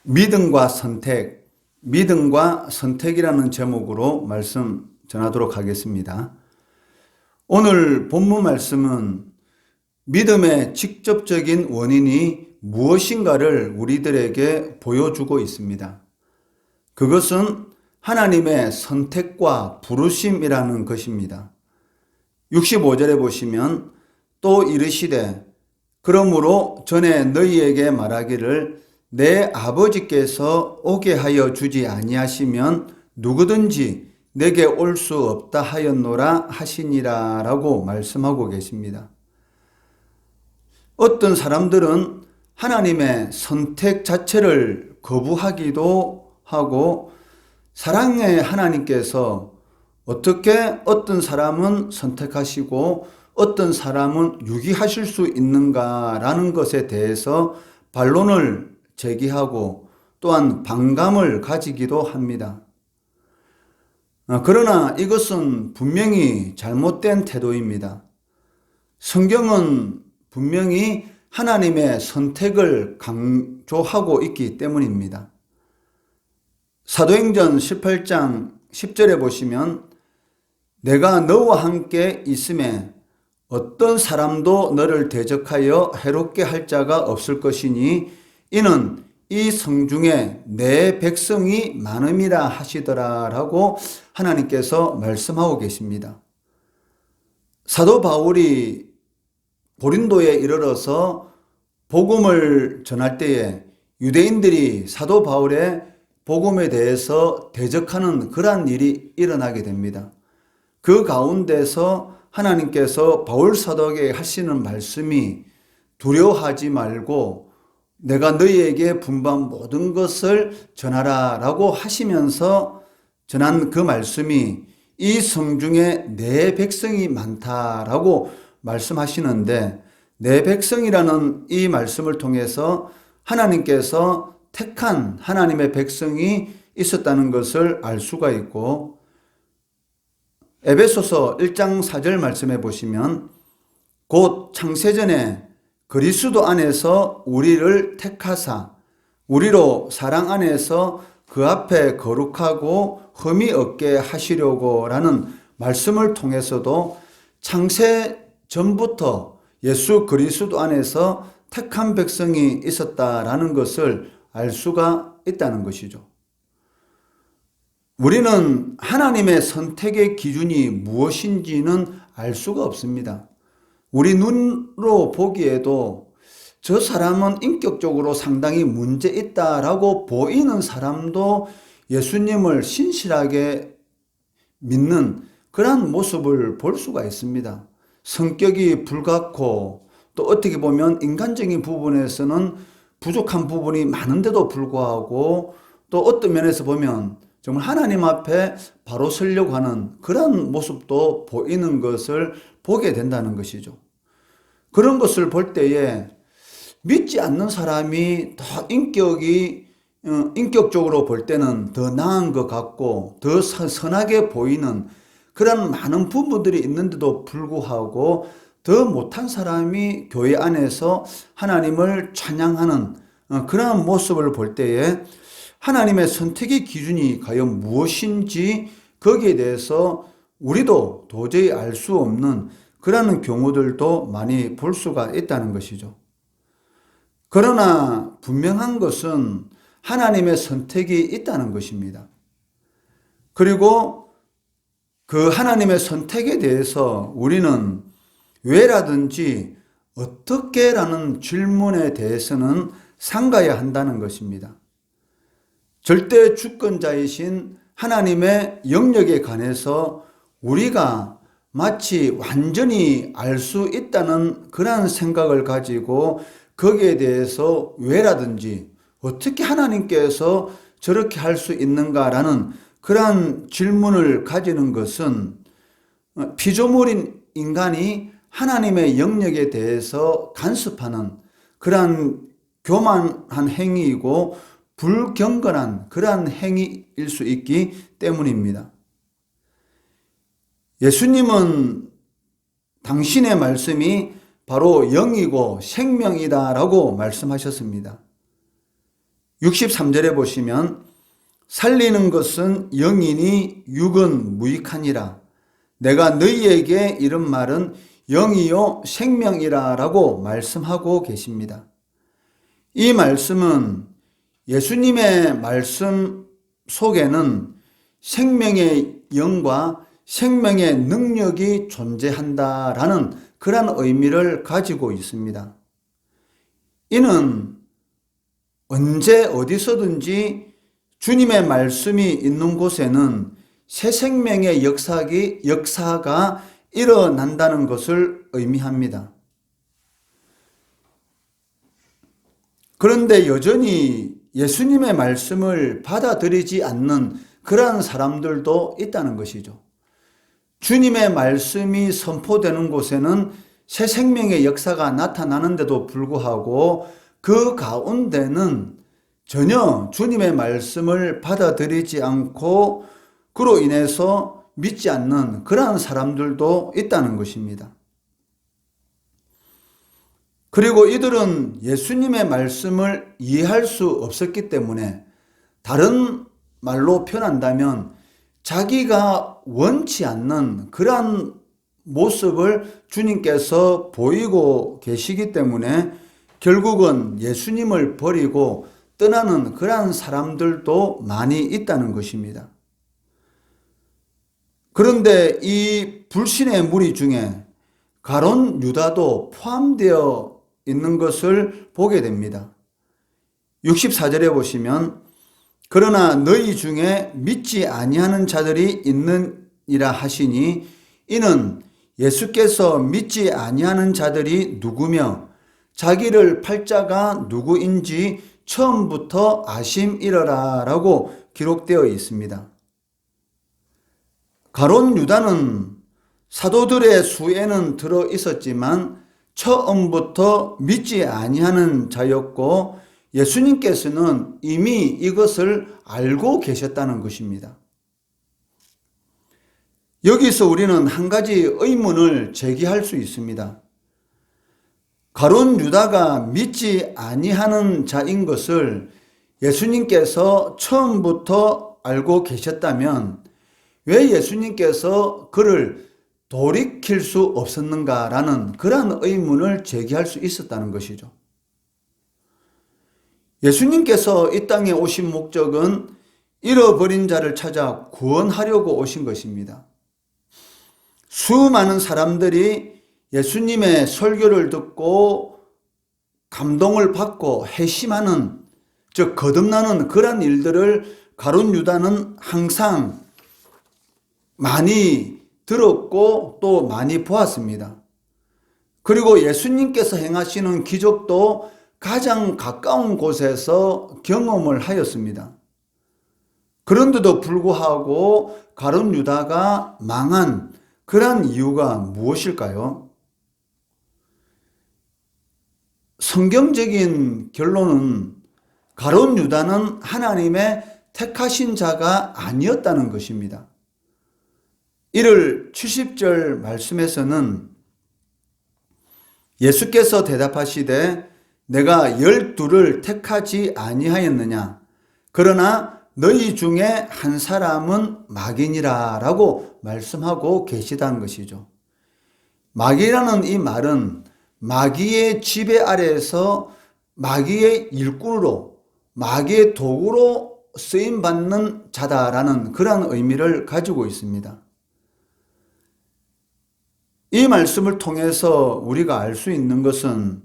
믿음과 선택, 믿음과 선택이라는 제목으로 말씀 전하도록 하겠습니다. 오늘 본문 말씀은 믿음의 직접적인 원인이 무엇인가를 우리들에게 보여주고 있습니다. 그것은 하나님의 선택과 부르심이라는 것입니다. 65절에 보시면 또 이르시되 그러므로 전에 너희에게 말하기를 내 아버지께서 오게 하여 주지 아니하시면 누구든지 내게 올 수 없다 하였노라 하시니라 라고 말씀하고 계십니다. 어떤 사람들은 하나님의 선택 자체를 거부하기도 하고 사랑의 하나님께서 어떻게 어떤 사람은 선택하시고 어떤 사람은 유기하실 수 있는가라는 것에 대해서 반론을 제기하고 또한 반감을 가지기도 합니다. 그러나 이것은 분명히 잘못된 태도입니다. 성경은 분명히 하나님의 선택을 강조하고 있기 때문입니다. 사도행전 18장 10절에 보시면 내가 너와 함께 있음에 어떤 사람도 너를 대적하여 해롭게 할 자가 없을 것이니 이는 이 성중에 내 백성이 많음이라 하시더라 라고 하나님께서 말씀하고 계십니다. 사도 바울이 고린도에 이르러서 복음을 전할 때에 유대인들이 사도 바울의 복음에 대해서 대적하는 그러한 일이 일어나게 됩니다. 그 가운데서 하나님께서 바울 사도에게 하시는 말씀이 두려워하지 말고 내가 너희에게 분부한 모든 것을 전하라 라고 하시면서 전한 그 말씀이 이 성중에 내 백성이 많다라고 말씀하시는데 내 백성이라는 이 말씀을 통해서 하나님께서 택한 하나님의 백성이 있었다는 것을 알 수가 있고 에베소서 1장 4절 말씀해 보시면 곧 창세전에 그리스도 안에서 우리를 택하사 우리로 사랑 안에서 그 앞에 거룩하고 흠이 없게 하시려고 라는 말씀을 통해서도 창세 전부터 예수 그리스도 안에서 택한 백성이 있었다라는 것을 알 수가 있다는 것이죠. 우리는 하나님의 선택의 기준이 무엇인지는 알 수가 없습니다. 우리 눈으로 보기에도 저 사람은 인격적으로 상당히 문제 있다라고 보이는 사람도 예수님을 신실하게 믿는 그런 모습을 볼 수가 있습니다. 성격이 불같고 또 어떻게 보면 인간적인 부분에서는 부족한 부분이 많은데도 불구하고 또 어떤 면에서 보면 정말 하나님 앞에 바로 서려고 하는 그런 모습도 보이는 것을 보게 된다는 것이죠. 그런 것을 볼 때에 믿지 않는 사람이 더 인격적으로 볼 때는 더 나은 것 같고 더 선하게 보이는 그런 많은 부분들이 있는데도 불구하고 더 못한 사람이 교회 안에서 하나님을 찬양하는 그런 모습을 볼 때에 하나님의 선택의 기준이 과연 무엇인지 거기에 대해서 우리도 도저히 알 수 없는 그런 경우들도 많이 볼 수가 있다는 것이죠. 그러나 분명한 것은 하나님의 선택이 있다는 것입니다. 그리고 그 하나님의 선택에 대해서 우리는 왜라든지 어떻게라는 질문에 대해서는 삼가야 한다는 것입니다. 절대 주권자이신 하나님의 영역에 관해서 우리가 마치 완전히 알 수 있다는 그런 생각을 가지고 거기에 대해서 왜라든지 어떻게 하나님께서 저렇게 할 수 있는가라는 그러한 질문을 가지는 것은 피조물인 인간이 하나님의 영역에 대해서 간섭하는 그러한 교만한 행위이고 불경건한 그러한 행위일 수 있기 때문입니다. 예수님은 당신의 말씀이 바로 영이고 생명이다라고 말씀하셨습니다. 63절에 보시면 살리는 것은 영이니 육은 무익하니라. 내가 너희에게 이런 말은 영이요 생명이라 라고 말씀하고 계십니다. 이 말씀은 예수님의 말씀 속에는 생명의 영과 생명의 능력이 존재한다라는 그런 의미를 가지고 있습니다. 이는 언제 어디서든지 주님의 말씀이 있는 곳에는 새 생명의 역사가 일어난다는 것을 의미합니다. 그런데 여전히 예수님의 말씀을 받아들이지 않는 그러한 사람들도 있다는 것이죠. 주님의 말씀이 선포되는 곳에는 새 생명의 역사가 나타나는데도 불구하고 그 가운데는 전혀 주님의 말씀을 받아들이지 않고 그로 인해서 믿지 않는 그러한 사람들도 있다는 것입니다. 그리고 이들은 예수님의 말씀을 이해할 수 없었기 때문에 다른 말로 표현한다면 자기가 원치 않는 그러한 모습을 주님께서 보이고 계시기 때문에 결국은 예수님을 버리고 떠나는 그러한 사람들도 많이 있다는 것입니다. 그런데 이 불신의 무리 중에 가룟 유다도 포함되어 있는 것을 보게 됩니다. 64절에 보시면 그러나 너희 중에 믿지 아니하는 자들이 있느니라 하시니 이는 예수께서 믿지 아니하는 자들이 누구며 자기를 팔자가 누구인지 처음부터 아심이러라 라고 기록되어 있습니다. 가룟 유다는 사도들의 수에는 들어 있었지만 처음부터 믿지 아니하는 자였고 예수님께서는 이미 이것을 알고 계셨다는 것입니다. 여기서 우리는 한 가지 의문을 제기할 수 있습니다. 가룟 유다가 믿지 아니하는 자인 것을 예수님께서 처음부터 알고 계셨다면 왜 예수님께서 그를 돌이킬 수 없었는가라는 그런 의문을 제기할 수 있었다는 것이죠. 예수님께서 이 땅에 오신 목적은 잃어버린 자를 찾아 구원하려고 오신 것입니다. 수많은 사람들이 예수님의 설교를 듣고 감동을 받고 회심하는, 즉 거듭나는 그런 일들을 가룟 유다는 항상 많이 들었고 또 많이 보았습니다. 그리고 예수님께서 행하시는 기적도 가장 가까운 곳에서 경험을 하였습니다. 그런데도 불구하고 가룟 유다가 망한 그런 이유가 무엇일까요? 성경적인 결론은 가룟 유다는 하나님의 택하신 자가 아니었다는 것입니다. 이를 70절 말씀에서는 예수께서 대답하시되 내가 12를 택하지 아니하였느냐 그러나 너희 중에 한 사람은 마귀니라 라고 말씀하고 계시다는 것이죠. 마귀라는 이 말은 마귀의 지배 아래에서 마귀의 일꾼으로 마귀의 도구로 쓰임받는 자다라는 그런 의미를 가지고 있습니다. 이 말씀을 통해서 우리가 알 수 있는 것은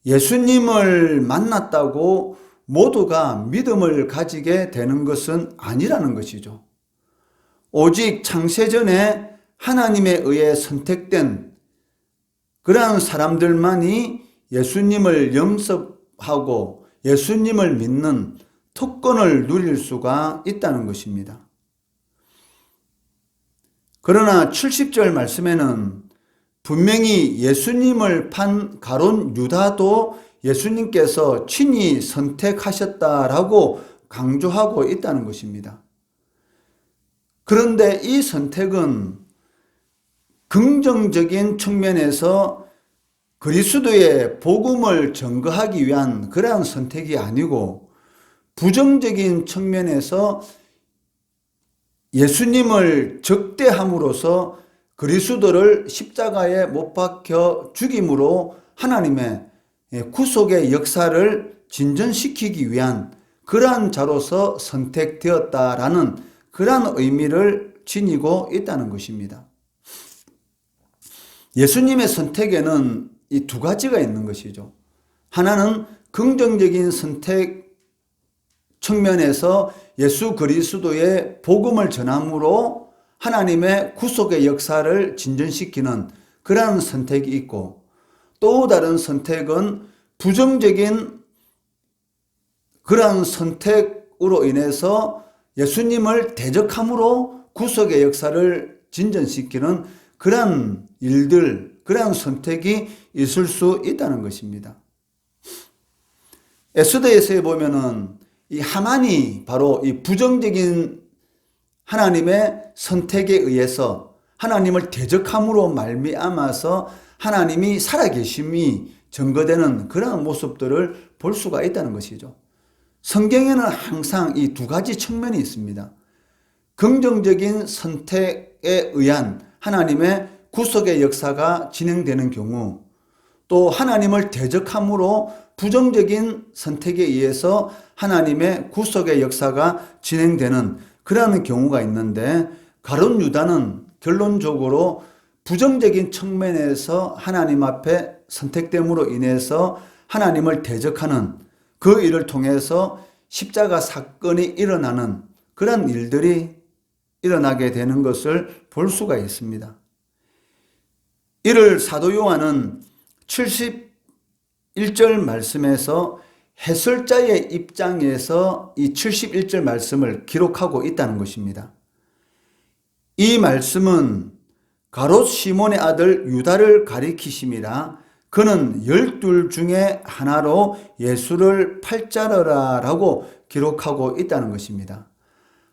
예수님을 만났다고 모두가 믿음을 가지게 되는 것은 아니라는 것이죠. 오직 창세전에 하나님에 의해 선택된 그러한 사람들만이 예수님을 영접하고 예수님을 믿는 특권을 누릴 수가 있다는 것입니다. 그러나 70절 말씀에는 분명히 예수님을 판 가룟 유다도 예수님께서 친히 선택하셨다라고 강조하고 있다는 것입니다. 그런데 이 선택은 긍정적인 측면에서 그리스도의 복음을 증거하기 위한 그러한 선택이 아니고 부정적인 측면에서 예수님을 적대함으로써 그리스도를 십자가에 못 박혀 죽임으로 하나님의 구속의 역사를 진전시키기 위한 그러한 자로서 선택되었다라는 그러한 의미를 지니고 있다는 것입니다. 예수님의 선택에는 이 두 가지가 있는 것이죠. 하나는 긍정적인 선택 측면에서 예수 그리스도의 복음을 전함으로 하나님의 구속의 역사를 진전시키는 그러한 선택이 있고, 또 다른 선택은 부정적인 그러한 선택으로 인해서 예수님을 대적함으로 구속의 역사를 진전시키는 그러한 일들, 그러한 선택이 있을 수 있다는 것입니다. 에스더에서 보면은 이 하만이 바로 이 부정적인 하나님의 선택에 의해서 하나님을 대적함으로 말미암아서 하나님이 살아계심이 증거되는 그런 모습들을 볼 수가 있다는 것이죠. 성경에는 항상 이 두 가지 측면이 있습니다. 긍정적인 선택에 의한 하나님의 구속의 역사가 진행되는 경우, 또 하나님을 대적함으로 부정적인 선택에 의해서 하나님의 구속의 역사가 진행되는 그러한 경우가 있는데, 가룟 유다는 결론적으로 부정적인 측면에서 하나님 앞에 선택됨으로 인해서 하나님을 대적하는 그 일을 통해서 십자가 사건이 일어나는 그런 일들이 일어나게 되는 것을 볼 수가 있습니다. 이를 사도 요한은 71절 말씀에서 해설자의 입장에서 이 71절 말씀을 기록하고 있다는 것입니다. 이 말씀은 가롯 시몬의 아들 유다를 가리키심이라. 그는 12 중에 하나로 예수를 팔자르라 라고 기록하고 있다는 것입니다.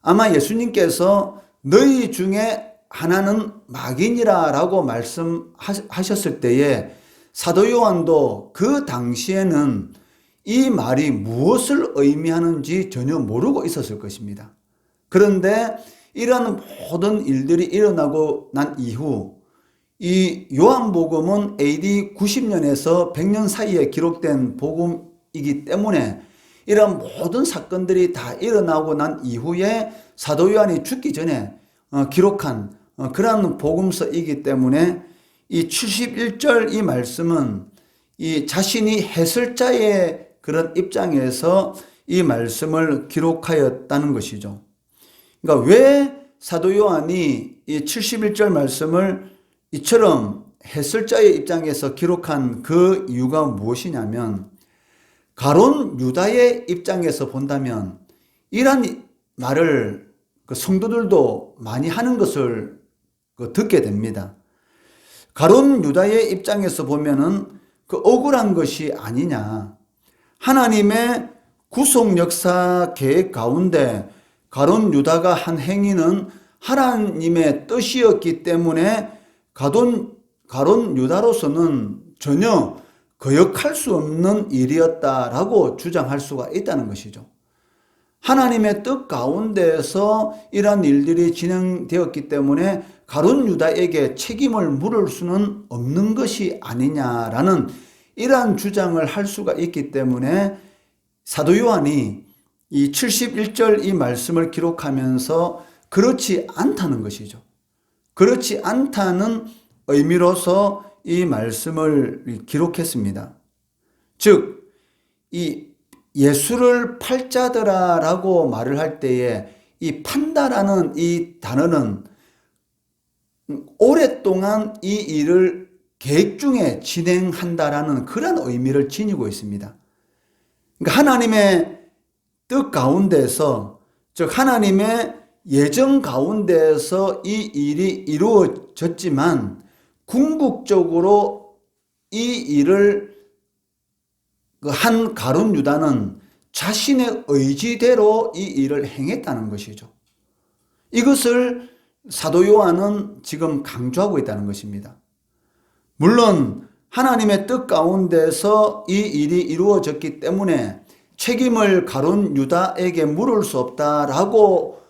아마 예수님께서 너희 중에 하나는 마귀니라 라고 말씀하셨을 때에 사도 요한도 그 당시에는 이 말이 무엇을 의미하는지 전혀 모르고 있었을 것입니다. 그런데 이러한 모든 일들이 일어나고 난 이후 이 요한복음은 AD 90년에서 100년 사이에 기록된 복음이기 때문에 이런 모든 사건들이 다 일어나고 난 이후에 사도 요한이 죽기 전에 기록한 그러한 복음서이기 때문에 이 71절 이 말씀은 이 자신이 해설자의 그런 입장에서 이 말씀을 기록하였다는 것이죠. 그러니까 왜 사도 요한이 이 71절 말씀을 이처럼 해설자의 입장에서 기록한 그 이유가 무엇이냐면, 가론 유다의 입장에서 본다면 이런 말을 성도들도 많이 하는 것을 듣게 됩니다. 가론 유다의 입장에서 보면은 억울한 것이 아니냐. 하나님의 구속 역사 계획 가운데 가론 유다가 한 행위는 하나님의 뜻이었기 때문에 가론 유다로서는 전혀 거역할 수 없는 일이었다라고 주장할 수가 있다는 것이죠. 하나님의 뜻 가운데서 이러한 일들이 진행되었기 때문에 가룟 유다에게 책임을 물을 수는 없는 것이 아니냐라는 이러한 주장을 할 수가 있기 때문에 사도 요한이 이 71절 이 말씀을 기록하면서 그렇지 않다는 것이죠. 그렇지 않다는 의미로서 이 말씀을 기록했습니다. 즉, 이 예수를 팔자더라라고 말을 할 때에 이 판다라는 이 단어는 오랫동안 이 일을 계획 중에 진행한다라는 그런 의미를 지니고 있습니다. 그러니까 하나님의 뜻 가운데서, 즉 하나님의 예정 가운데서 이 일이 이루어졌지만 궁극적으로 이 일을 한 가룟 유다는 자신의 의지대로 이 일을 행했다는 것이죠. 이것을 사도 요한은 지금 강조하고 있다는 것입니다. 물론 하나님의 뜻 가운데서 이 일이 이루어졌기 때문에 책임을 가룟 유다에게 물을 수 없다라고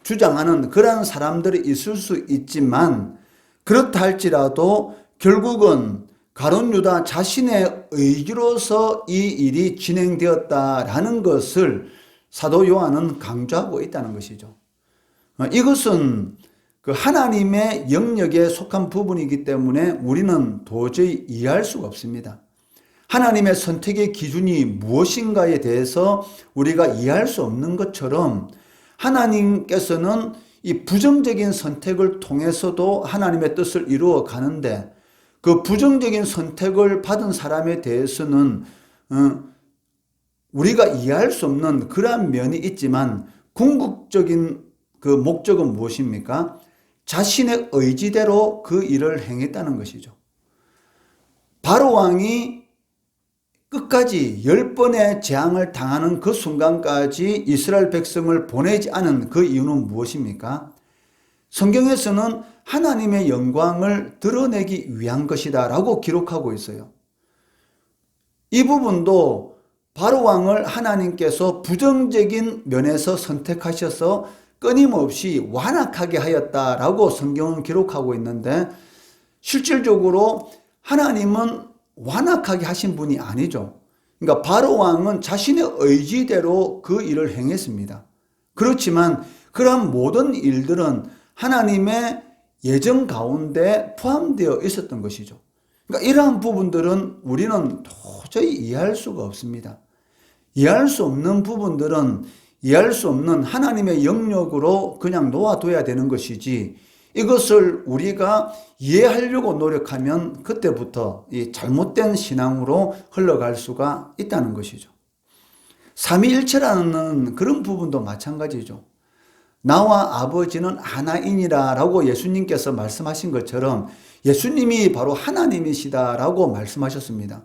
주장하는 그런 사람들이 있을 수 있지만, 그렇다 할지라도 결국은 가룟 유다 자신의 의지로서 이 일이 진행되었다라는 것을 사도 요한은 강조하고 있다는 것이죠. 이것은 그 하나님의 영역에 속한 부분이기 때문에 우리는 도저히 이해할 수가 없습니다. 하나님의 선택의 기준이 무엇인가에 대해서 우리가 이해할 수 없는 것처럼, 하나님께서는 이 부정적인 선택을 통해서도 하나님의 뜻을 이루어 가는데, 그 부정적인 선택을 받은 사람에 대해서는 우리가 이해할 수 없는 그러한 면이 있지만, 궁극적인 그 목적은 무엇입니까? 자신의 의지대로 그 일을 행했다는 것이죠. 바로 왕이 끝까지 10번의 재앙을 당하는 그 순간까지 이스라엘 백성을 보내지 않은 그 이유는 무엇입니까? 성경에서는 하나님의 영광을 드러내기 위한 것이다 라고 기록하고 있어요. 이 부분도 바로 왕을 하나님께서 부정적인 면에서 선택하셔서 끊임없이 완악하게 하였다라고 성경은 기록하고 있는데, 실질적으로 하나님은 완악하게 하신 분이 아니죠. 그러니까 바로 왕은 자신의 의지대로 그 일을 행했습니다. 그렇지만 그러한 모든 일들은 하나님의 예정 가운데 포함되어 있었던 것이죠. 그러니까 이러한 부분들은 우리는 도저히 이해할 수가 없습니다. 이해할 수 없는 부분들은 이해할 수 없는 하나님의 영역으로 그냥 놓아둬야 되는 것이지, 이것을 우리가 이해하려고 노력하면 그때부터 이 잘못된 신앙으로 흘러갈 수가 있다는 것이죠. 삼위일체라는 그런 부분도 마찬가지죠. 나와 아버지는 하나이니라 라고 예수님께서 말씀하신 것처럼 예수님이 바로 하나님이시다라고 말씀하셨습니다.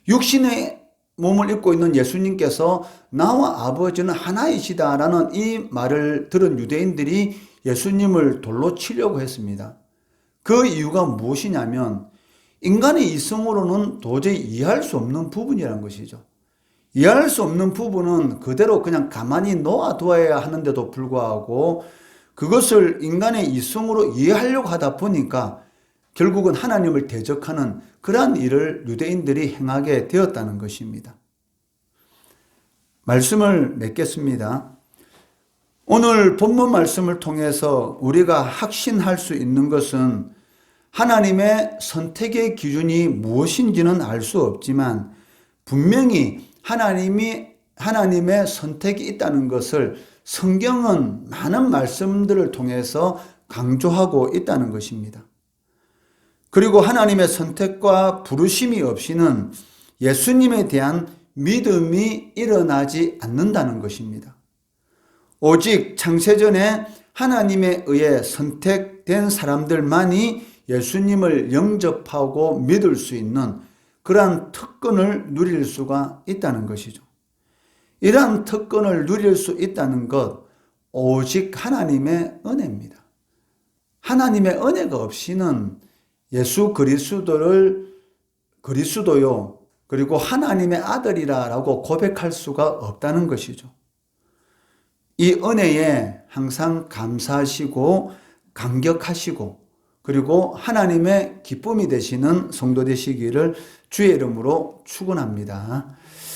육신의 몸을 입고 있는 예수님께서 나와 아버지는 하나이시다라는 이 말을 들은 유대인들이 예수님을 돌로 치려고 했습니다. 그 이유가 무엇이냐면, 인간의 이성으로는 도저히 이해할 수 없는 부분이라는 것이죠. 이해할 수 없는 부분은 그대로 그냥 가만히 놓아두어야 하는데도 불구하고, 그것을 인간의 이성으로 이해하려고 하다 보니까 결국은 하나님을 대적하는 그러한 일을 유대인들이 행하게 되었다는 것입니다. 말씀을 맺겠습니다. 오늘 본문 말씀을 통해서 우리가 확신할 수 있는 것은, 하나님의 선택의 기준이 무엇인지는 알 수 없지만 분명히 하나님의 선택이 있다는 것을 성경은 많은 말씀들을 통해서 강조하고 있다는 것입니다. 그리고 하나님의 선택과 부르심이 없이는 예수님에 대한 믿음이 일어나지 않는다는 것입니다. 오직 창세전에 하나님에 의해 선택된 사람들만이 예수님을 영접하고 믿을 수 있는 그러한 특권을 누릴 수가 있다는 것이죠. 이러한 특권을 누릴 수 있다는 것, 오직 하나님의 은혜입니다. 하나님의 은혜가 없이는 예수 그리스도요, 그리고 하나님의 아들이라고 고백할 수가 없다는 것이죠. 이 은혜에 항상 감사하시고 감격하시고, 그리고 하나님의 기쁨이 되시는 성도 되시기를 주의 이름으로 축원합니다.